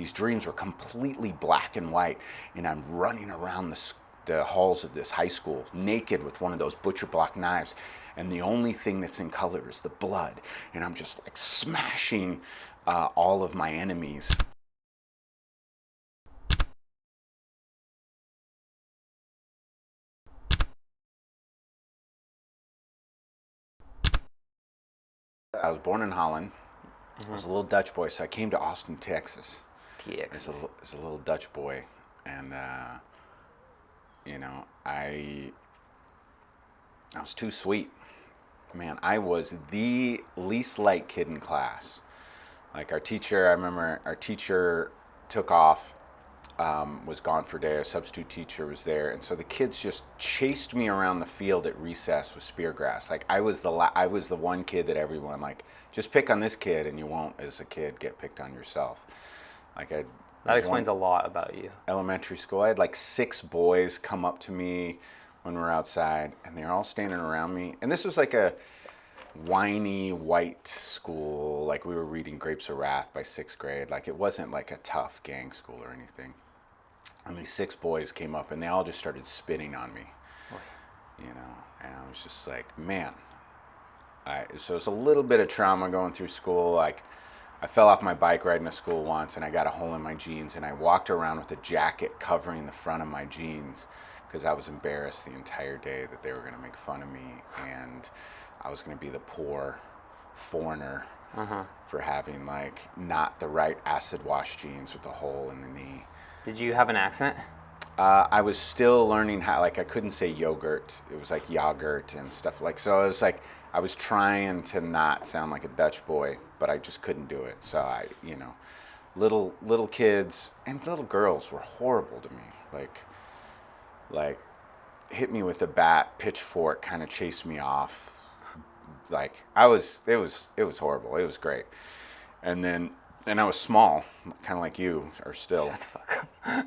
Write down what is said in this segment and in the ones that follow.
these dreams were completely black and white, and I'm running around the halls of this high school naked with one of those butcher block knives, and the only thing that's in color is the blood, and I'm just like smashing all of my enemies. I was born in Holland. I was a little Dutch boy, so I came to Austin, Texas. As a little Dutch boy, and I was too sweet. Man, I was the least liked kid in class. Like our teacher, I remember our teacher took off, was gone for a day. Our substitute teacher was there, and so the kids just chased me around the field at recess with spear grass. Like I was the one kid that everyone like, just pick on this kid, and you won't, as a kid, get picked on yourself. Like that explains a lot about you. Elementary school, I had like 6 boys come up to me when we were outside, and they're all standing around me. And this was like a whiny white school. Like we were reading Grapes of Wrath by 6th grade. Like it wasn't like a tough gang school or anything. And these 6 boys came up, and they all just started spitting on me. And I was just like, man. So it's a little bit of trauma going through school. Like I fell off my bike riding to school once, and I got a hole in my jeans, and I walked around with a jacket covering the front of my jeans because I was embarrassed the entire day that they were going to make fun of me, and I was going to be the poor foreigner for having like not the right acid wash jeans with the hole in the knee. Did you have an accent? I was still learning how, like I couldn't say yogurt. It was like yogurt and stuff like, so it was like, I was trying to not sound like a Dutch boy, but I just couldn't do it. So little kids and little girls were horrible to me. Like hit me with a bat, pitchfork, kind of chased me off. Like it was horrible. It was great. And I was small, kind of like you are still. Shut the fuck up.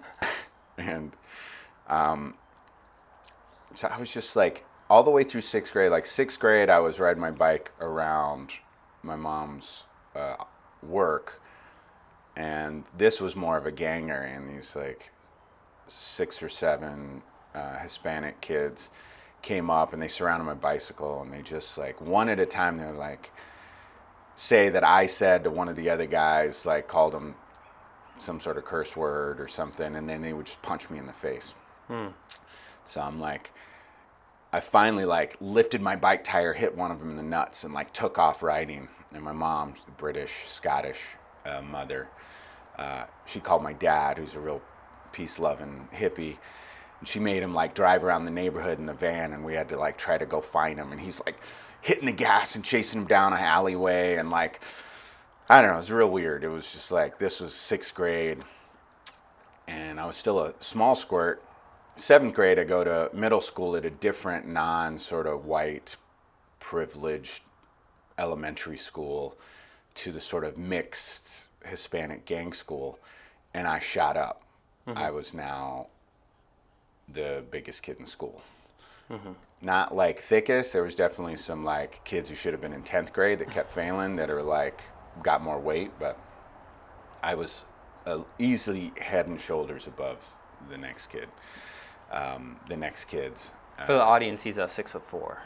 And so I was just like, all the way through 6th grade. Like 6th grade, I was riding my bike around my mom's work, and this was more of a gang area, and these like 6 or 7 Hispanic kids came up, and they surrounded my bicycle, and they just like, one at a time, they were like, say that I said to one of the other guys, like called him some sort of curse word or something, and then they would just punch me in the face. So I'm like, I finally like lifted my bike tire, hit one of them in the nuts, and like took off riding. And my mom, British, Scottish mother, she called my dad, who's a real peace-loving hippie, and she made him like drive around the neighborhood in the van, and we had to like try to go find him. And he's like hitting the gas and chasing him down an alleyway, and like, I don't know, it was real weird. It was just like, this was 6th grade, and I was still a small squirt. 7th grade, I go to middle school at a different sort of white, privileged elementary school to the sort of mixed Hispanic gang school, and I shot up. I was now the biggest kid in school. Not like thickest. There was definitely some like kids who should have been in 10th grade that kept failing that are like got more weight, but I was easily head and shoulders above the next kid. The next kids. For the audience, he's 6'4".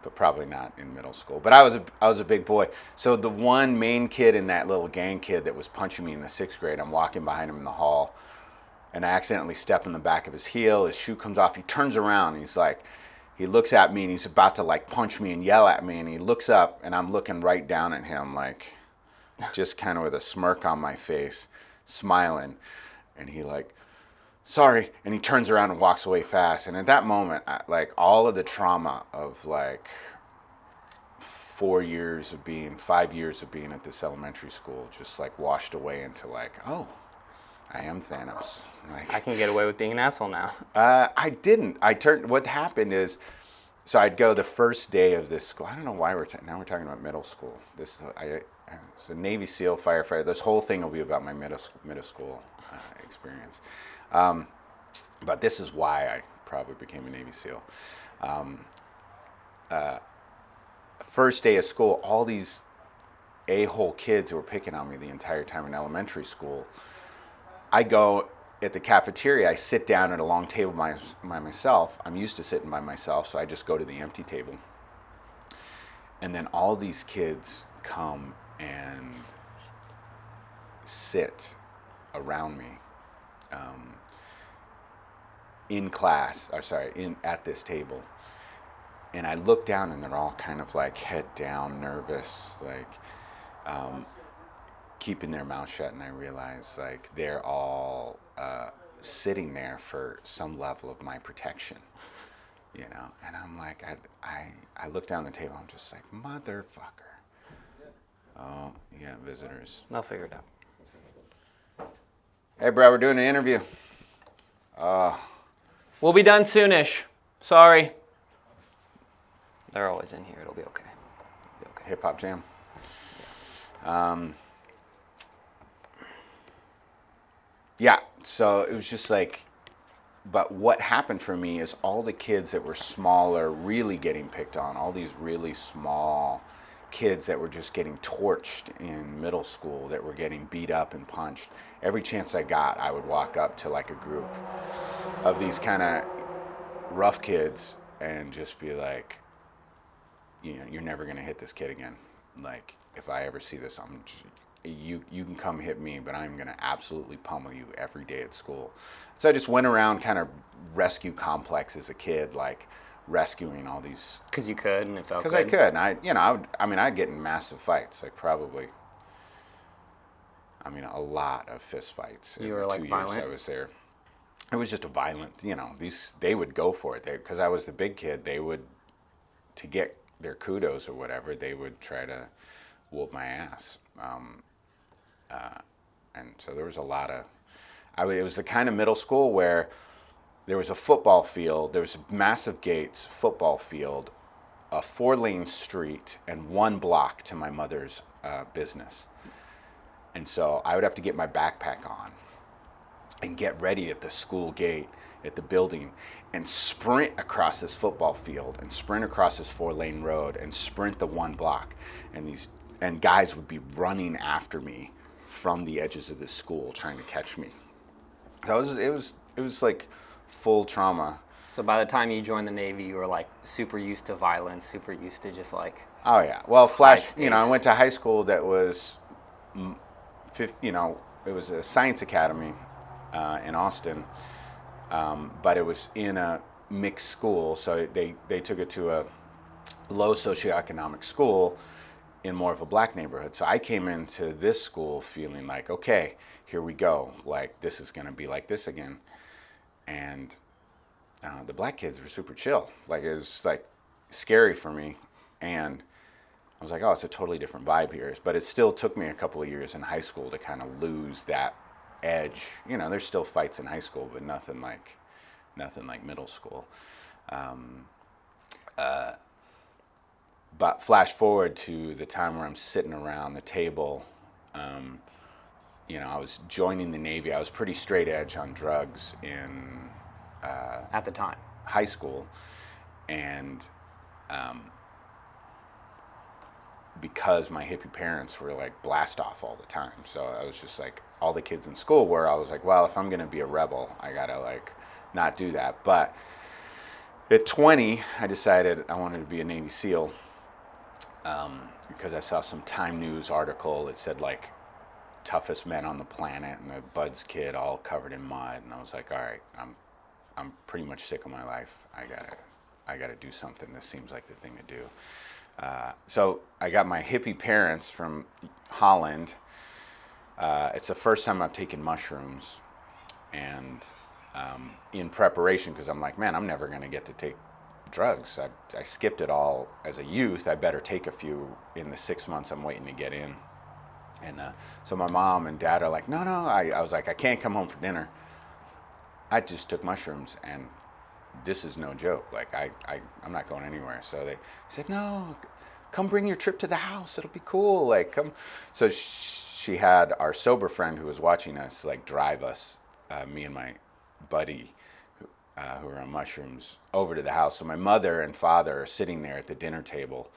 But probably not in middle school. But I was a big boy. So the one main kid in that little gang kid that was punching me in the 6th grade, I'm walking behind him in the hall, and I accidentally step in the back of his heel. His shoe comes off. He turns around. And he's like, he looks at me, and he's about to like punch me and yell at me. And he looks up, and I'm looking right down at him, like just kind of with a smirk on my face, smiling. And he like, sorry, and he turns around and walks away fast. And at that moment, like all of the trauma of like 5 years of being at this elementary school just like washed away into like, oh, I am Thanos. Like, I can get away with being an asshole now. I didn't. What happened is, so I'd go the first day of this school. I don't know why now we're talking about middle school. I was a Navy SEAL firefighter. This whole thing will be about my middle school experience. But this is why I probably became a Navy SEAL. First day of school, all these a-hole kids who were picking on me the entire time in elementary school. I go at the cafeteria, I sit down at a long table by myself. I'm used to sitting by myself, so I just go to the empty table. And then all these kids come and sit around me in class, at this table. And I look down and they're all kind of like head down, nervous, like keeping their mouth shut. And I realize like they're all sitting there for some level of my protection, you know. And I'm like, I look down the table, I'm just like, motherfucker. Oh, you got visitors. They'll figure it out. Hey, bro, we're doing an interview. We'll be done soonish. Sorry. They're always in here. It'll be okay. Hip hop jam. Yeah, so it was just like, but what happened for me is all the kids that were smaller really getting picked on, all these really small kids that were just getting torched in middle school, that were getting beat up and punched. Every chance I got, I would walk up to like a group of these kind of rough kids and just be like, you know, you're never going to hit this kid again. Like, if I ever see this, you can come hit me, but I'm going to absolutely pummel you every day at school. So I just went around kind of rescue complex as a kid, like rescuing all these. Because you could, and it felt good. Because I could, and I'd get in massive fights, like probably, a lot of fist fights. You were in the like 2 violent? years I was there. It was just a violent, they would go for it. Because I was the big kid, they would, to get their kudos or whatever, they would try to whoop my ass. And so there was a lot of, it was the kind of middle school where there was a football field, there was massive gates, football field, a 4-lane street, and 1 block to my mother's business. And so I would have to get my backpack on and get ready at the school gate, at the building, and sprint across this football field and sprint across this 4-lane road and sprint the 1 block. And guys would be running after me from the edges of the school trying to catch me. So it was like full trauma. So by the time you joined the Navy, you were like super used to violence, super used to just like. Oh yeah. Well, High I went to high school that was, it was a science academy in Austin, but it was in a mixed school, so they took it to a low socioeconomic school in more of a black neighborhood. So I came into this school feeling like, okay, here we go. Like, this is going to be like this again. And the black kids were super chill. Like, it was like scary for me. And I was like, oh, it's a totally different vibe here. But it still took me a couple of years in high school to kind of lose that edge. There's still fights in high school, but nothing like middle school. But flash forward to the time where I'm sitting around the table, I was joining the Navy. I was pretty straight edge on drugs in At the time. high school, and because my hippie parents were like blast off all the time, so I was just like, all the kids in school were. I was like, well, if I'm gonna be a rebel, I gotta like not do that. But at 20, I decided I wanted to be a Navy SEAL. Because I saw some Time News article that said like toughest men on the planet, and the Bud's kid all covered in mud, and I was like, all right, I'm pretty much sick of my life. I gotta do something. This seems like the thing to do. So I got my hippie parents from Holland. It's the first time I've taken mushrooms, and in preparation, because I'm like, man, I'm never gonna get to take drugs. I skipped it all as a youth. I better take a few in the 6 months I'm waiting to get in. And so my mom and dad are like, no. I was like, I can't come home for dinner. I just took mushrooms, and this is no joke. Like, I'm not going anywhere. So they said, no, come bring your trip to the house. It'll be cool. Like, come. So she had our sober friend who was watching us, like, drive us, me and my buddy, who were on mushrooms, over to the house. So my mother and father are sitting there at the dinner table,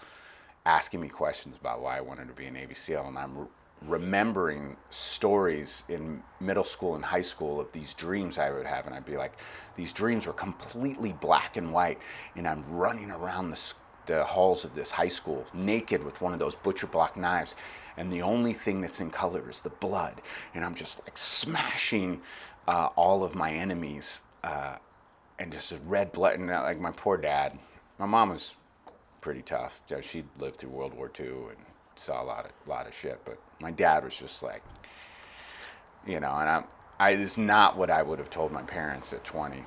asking me questions about why I wanted to be a Navy SEAL, and I'm remembering stories in middle school and high school of these dreams I would have, and I'd be like, these dreams were completely black and white, and I'm running around the halls of this high school naked with one of those butcher block knives, and the only thing that's in color is the blood, and I'm just like smashing all of my enemies, and just red blood, and like my poor dad. My mom was pretty tough. You know, she lived through World War II and saw a lot of shit. But my dad was just like, and it's not what I would have told my parents at 20.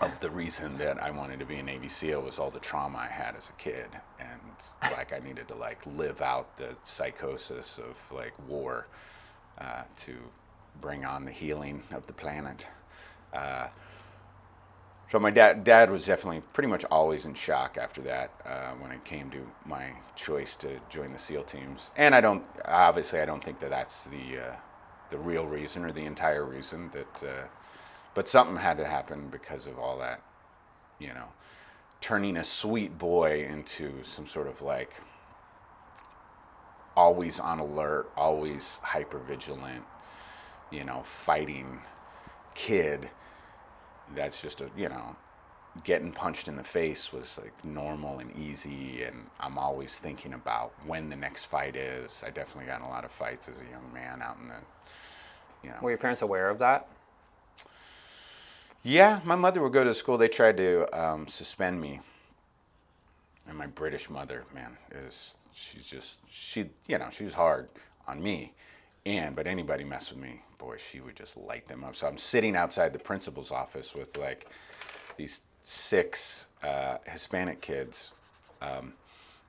Of the reason that I wanted to be a Navy SEAL was all the trauma I had as a kid, and like I needed to like live out the psychosis of like war to bring on the healing of the planet. So my dad was definitely pretty much always in shock after that when it came to my choice to join the SEAL teams. And I don't think that that's the real reason or the entire reason that, but something had to happen because of all that, turning a sweet boy into some sort of like always on alert, always hyper vigilant, fighting kid. That's just getting punched in the face was like normal and easy, and I'm always thinking about when the next fight is. I definitely got in a lot of fights as a young man out in the. Were your parents aware of that? Yeah, my mother would go to school. They tried to suspend me, and my British mother, man, she was hard on me. But anybody mess with me, boy, she would just light them up. So I'm sitting outside the principal's office with like these 6 Hispanic kids, and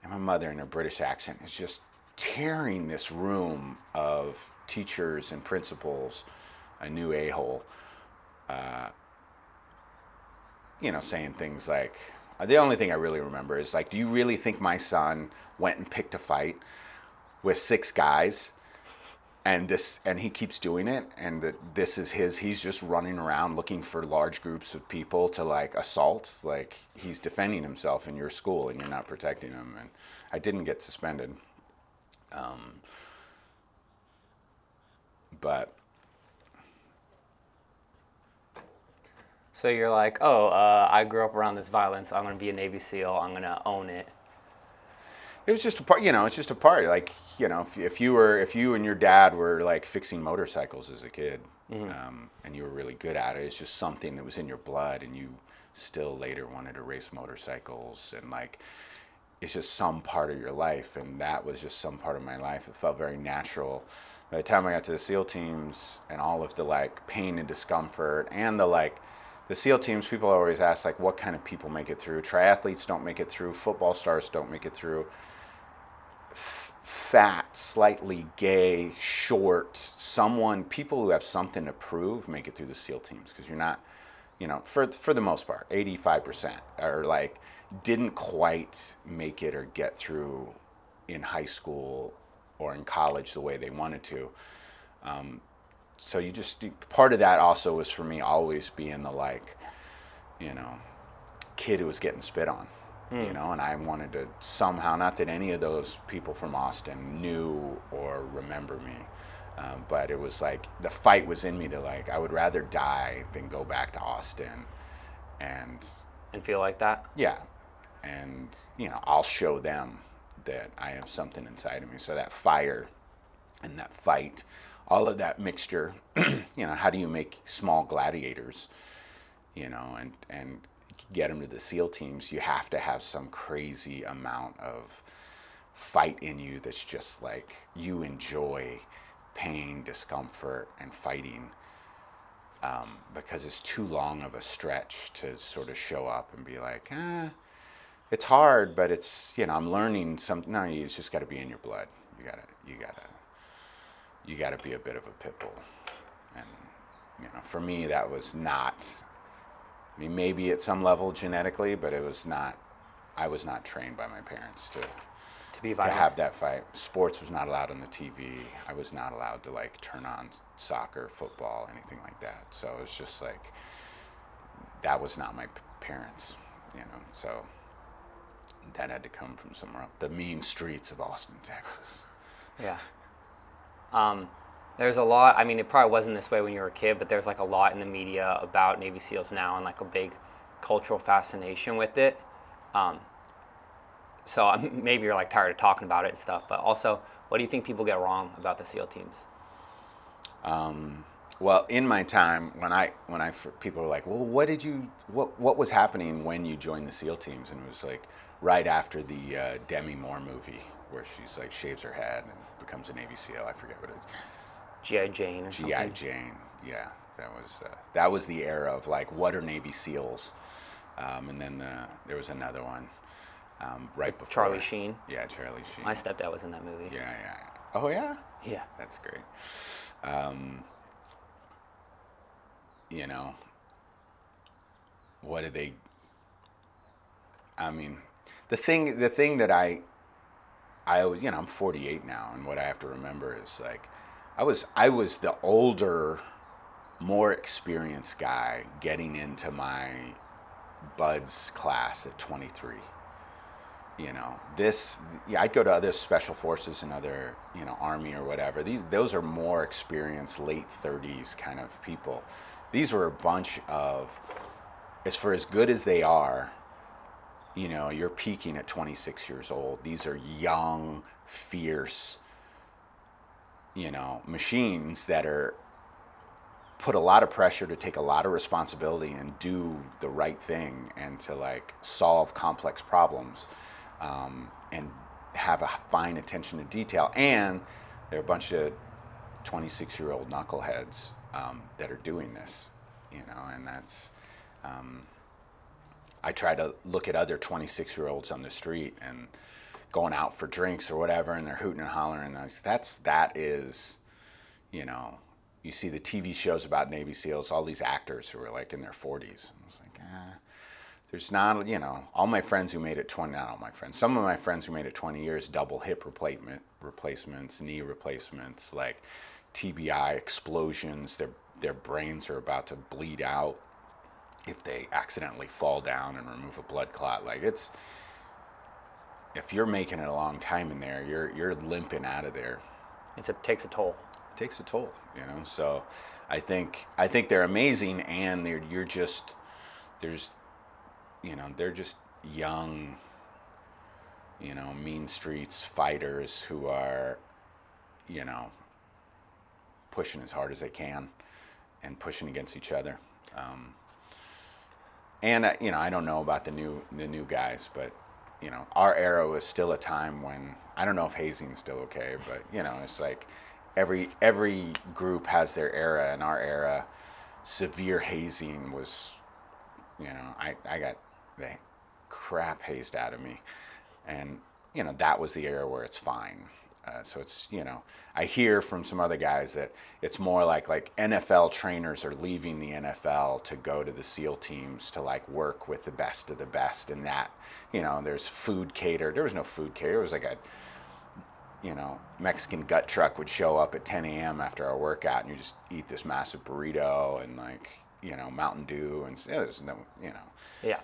my mother in her British accent is just tearing this room of teachers and principals a new a-hole, saying things like, the only thing I really remember is like, do you really think my son went and picked a fight with 6 guys? And he keeps doing it, and this is he's just running around looking for large groups of people to like assault. Like he's defending himself in your school and you're not protecting him. And I didn't get suspended. But. So you're like, I grew up around this violence. I'm going to be a Navy SEAL. I'm going to own it. It was just a part, it's just a part. Like, if you and your dad were like fixing motorcycles as a kid, and you were really good at it, it's just something that was in your blood, and you still later wanted to race motorcycles, and like, it's just some part of your life, and that was just some part of my life. It felt very natural. By the time I got to the SEAL teams and all of the like pain and discomfort and the SEAL teams, people always ask like, what kind of people make it through? Triathletes don't make it through. Football stars don't make it through. Fat, slightly gay, short, people who have something to prove make it through the SEAL teams, because you're not, for the most part, 85% are like, didn't quite make it or get through in high school or in college the way they wanted to. So part of that also was for me always being the like, kid who was getting spit on. And I wanted to somehow, not that any of those people from Austin knew or remember me, but it was like the fight was in me to like, I would rather die than go back to Austin and feel like that. Yeah, and I'll show them that I have something inside of me. So that fire and that fight, all of that mixture, how do you make small gladiators, and get them to the SEAL teams? You have to have some crazy amount of fight in you that's just like, you enjoy pain, discomfort, and fighting, because it's too long of a stretch to sort of show up and be like, it's hard, but it's, I'm learning something. No, it's just got to be in your blood. You gotta be a bit of a pit bull. And, for me, that was not, maybe at some level genetically, but I was not trained by my parents to be violent. To have that fight. Sports was not allowed on the TV. I was not allowed to like turn on soccer, football, anything like that. So it was just like, that was not my parents, so that had to come from somewhere else. The mean streets of Austin, Texas. Yeah. There's a lot. I mean, it probably wasn't this way when you were a kid, but there's like a lot in the media about Navy SEALs now, and like a big cultural fascination with it. So maybe you're like tired of talking about it and stuff, but also, what do you think people get wrong about the SEAL teams? Well, in my time, people were like, well, what was happening when you joined the SEAL teams? And it was like right after the Demi Moore movie, where she's like shaves her head and becomes a Navy SEAL. I forget what it is. G.I. Jane or G.I. something? Jane, yeah. That was the era of like, what are Navy SEALs? And then there was another one right before. Charlie Sheen? Yeah, Charlie Sheen. My stepdad was in that movie. Yeah. Oh, yeah? Yeah. That's great. You know, what did they? I mean, the thing that I always, I'm 48 now, and what I have to remember is like, I was the older, more experienced guy getting into my buds class at 23. I'd go to other special forces and other, Army or whatever. Those are more experienced, late 30s kind of people. These were a bunch of, as good as they are, you're peaking at 26 years old. These are young, fierce, machines that are put a lot of pressure to take a lot of responsibility and do the right thing and to like solve complex problems, and have a fine attention to detail. And there are a bunch of 26-year-old knuckleheads that are doing this, and that's, I try to look at other 26-year-olds on the street and going out for drinks or whatever, and they're hooting and hollering. And that is, you see the TV shows about Navy SEALs, all these actors who are like in their 40s. I was like, there's not, all my friends who made it 20, not all my friends, some of my friends who made it 20 years, double hip replacements, knee replacements, like TBI explosions, their brains are about to bleed out if they accidentally fall down and remove a blood clot. Like if you're making it a long time in there, you're limping out of there. It takes a toll. It takes a toll, So I think they're amazing, and they're just young, mean streets fighters who are, pushing as hard as they can and pushing against each other. And I don't know about the new guys, but our era was still a time when, I don't know if hazing's still okay, but it's like every group has their era. In our era, severe hazing was, I got the crap hazed out of me, and that was the era where it's fine. So it's, I hear from some other guys that it's more like NFL trainers are leaving the NFL to go to the SEAL teams to like work with the best of the best, and that, there's food catered. There was no food catered. It was like a, Mexican gut truck would show up at 10 a.m. after our workout, and you just eat this massive burrito and like, Mountain Dew, and there's no, Yeah.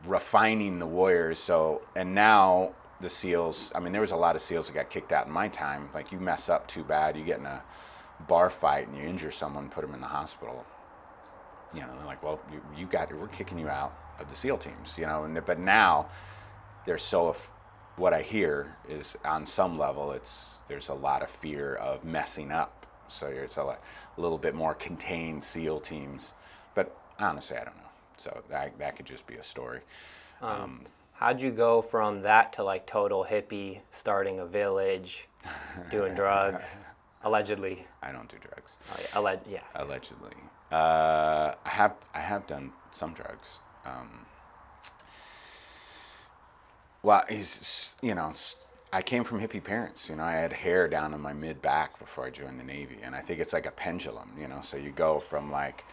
Refining the warriors. So, and now the SEALs, I mean, there was a lot of SEALs that got kicked out in my time. Like, you mess up too bad, you get in a bar fight and you injure someone, put them in the hospital. They're like, well, we're kicking you out of the SEAL teams, but now what I hear is on some level, there's a lot of fear of messing up. So it's a little bit more contained SEAL teams, but honestly, I don't know. So that could just be a story. How'd you go from that to like total hippie, starting a village, doing drugs, allegedly? I don't do drugs. Oh, yeah. Allegedly. I have done some drugs. Well, I came from hippie parents. I had hair down in my mid back before I joined the Navy, and I think it's like a pendulum. So you go from like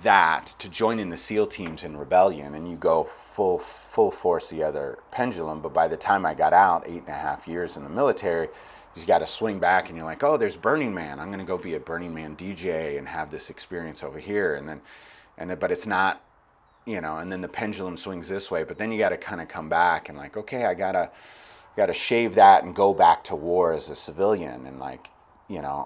that to joining the SEAL teams in rebellion, and you go full force the other pendulum. But by the time I got out, 8.5 years in the military, you got to swing back, and you're like, oh, there's Burning Man. I'm going to go be a Burning Man DJ and have this experience over here, but it's not and then the pendulum swings this way, but then you got to kind of come back and like, okay, I gotta shave that and go back to war as a civilian and like,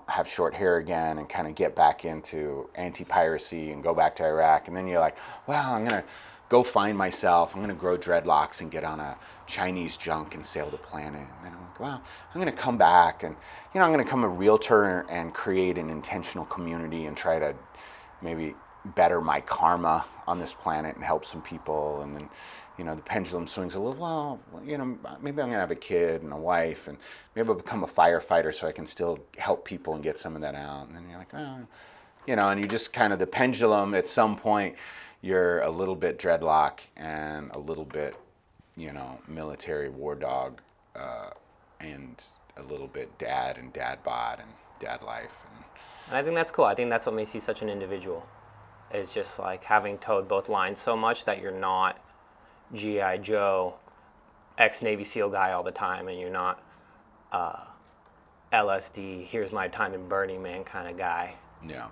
have short hair again and kind of get back into anti-piracy and go back to Iraq. And then you're like, wow, I'm gonna go find myself. I'm gonna grow dreadlocks and get on a Chinese junk and sail the planet. And then I'm like, wow, I'm gonna come back and I'm gonna become a realtor and create an intentional community and try to maybe better my karma on this planet and help some people. And then the pendulum swings a little, well, maybe I'm gonna have a kid and a wife and maybe I'll become a firefighter so I can still help people and get some of that out. And then you're like, oh, and you just kind of, the pendulum, at some point you're a little bit dreadlock and a little bit military war dog, and a little bit dad and dad bod and dad life. And I think that's cool. I think that's what makes you such an individual, is just like having towed both lines so much that you're not G.I. Joe, ex-Navy SEAL guy all the time, and you're not LSD, here's my time in Burning Man kind of guy. Yeah.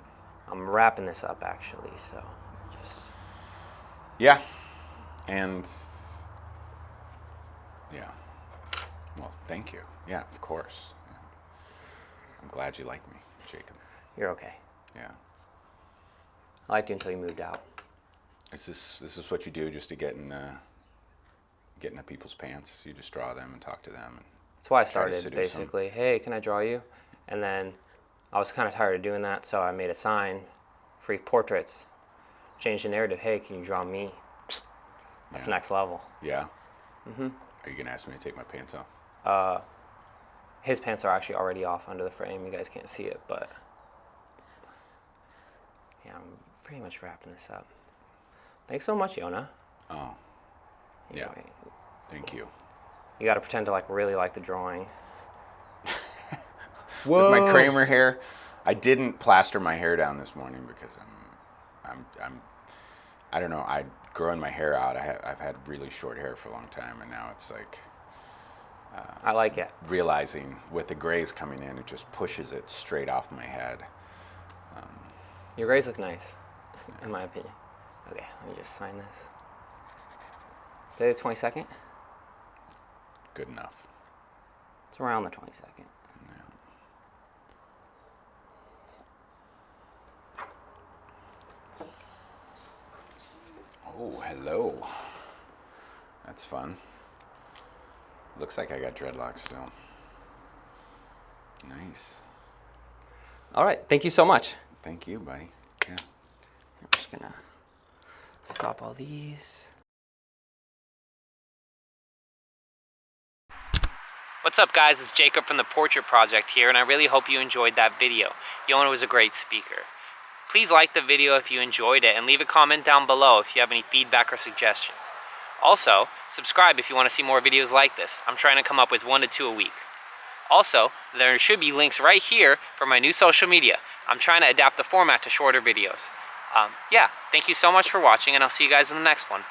I'm wrapping this up actually, so just... Yeah. And yeah. Well, thank you. Yeah, of course. Yeah. I'm glad you like me, Jacob. You're okay. Yeah. I liked you until you moved out. This is what you do just to get into people's pants. You just draw them and talk to them. And that's why I started, basically. Hey, can I draw you? And then I was kind of tired of doing that, so I made a sign, free portraits. Changed the narrative. Hey, can you draw me? That's next level. Yeah. Mm-hmm. Are you gonna ask me to take my pants off? His pants are actually already off under the frame. You guys can't see it, but yeah, I'm pretty much wrapping this up. Thanks so much, Yonah. Oh. Yeah. Anyway, thank you. You got to pretend to really like the drawing. With my Kramer hair, I didn't plaster my hair down this morning because I don't know. I growing my hair out. I've had really short hair for a long time, and now it's like. I like it. Realizing with the grays coming in, it just pushes it straight off my head. Your grays look nice, in my opinion. Okay, let me just sign this. Stay the 22nd? Good enough. It's around the 22nd. Yeah. Oh, hello. That's fun. Looks like I got dreadlocks still. Nice. All right, thank you so much. Thank you, buddy. Yeah. I'm just gonna stop all these. What's up, guys? It's Jacob from the Portrait Project here, and I really hope you enjoyed that video. Yonah was a great speaker. Please like the video if you enjoyed it, and leave a comment down below if you have any feedback or suggestions. Also, subscribe if you want to see more videos like this. I'm trying to come up with 1 to 2 a week. Also, there should be links right here for my new social media. I'm trying to adapt the format to shorter videos. Yeah, thank you so much for watching, and I'll see you guys in the next one.